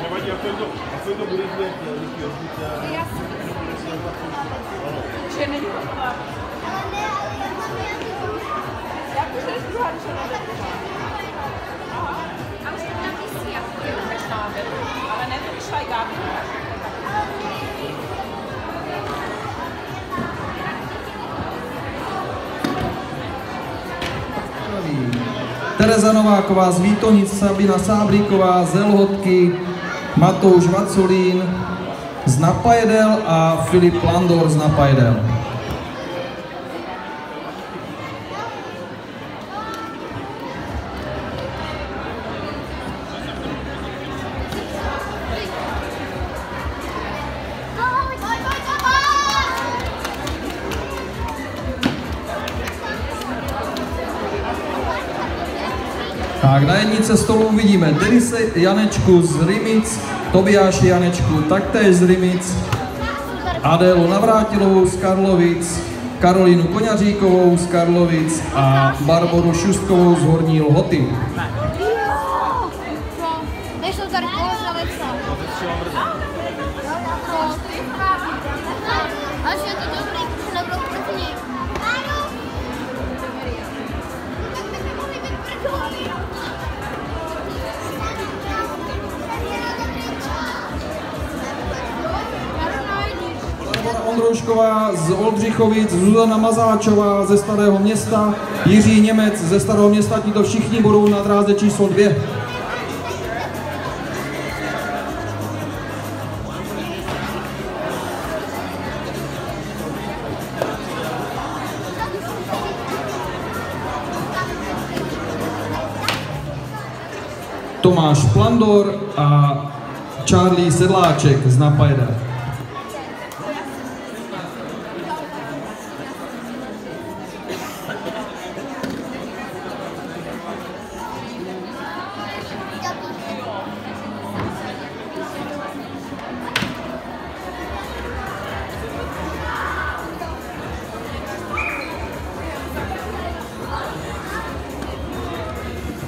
Nevadí, a to bude dvě díky odbytě. Že není hotová. Ale ne, ale já mám jen jak už jdeš druhá, když ona jde druhá. Aha. A už to nějaký svět, ale ne, to vyšla i Gáby. Tereza Nováková z Vítonic, Sabina Sáblíková z Lhotky, Matouš Vaculín z Napajedel a Filip Landor z Napajedel. Tak na jednice stolu uvidíme Denise Janečku z Rimic, Tobiáše Janečku taktéž z Rimic, Adélu Navrátilovou z Karlovic, Karolínu Koňaříkovou z Karlovic a Barboru Šustkovou z Horní Lhoty. Nejsou tady Koložavice. Až je to dobrý, protože nebudou první. Ondroušková z Oldřichovic, Zuzana Mazáčová ze Starého Města, Jiří Němec ze Starého Města, tito všichni budou na dráze číslo 2. Tomáš Plandor a Charlie Sedláček z Napajedel.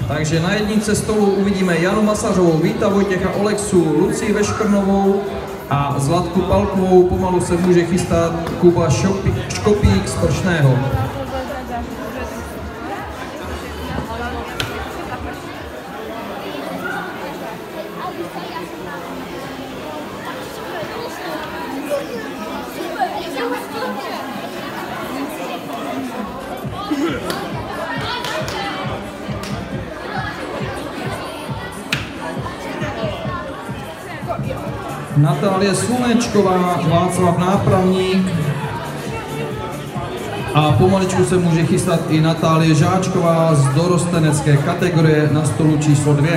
Takže na jednice stolu uvidíme Janu Masařovou, Víta Vojtěcha Olexu, Lucii Veškrnovou a Zlatku Palkovou. Pomalu se může chystat Kuba Škopík z Pršného. Natálie Slunečková, Václav Nápravník a pomaličku se může chystat i Natálie Žáčková z dorostenecké kategorie na stolu číslo 2.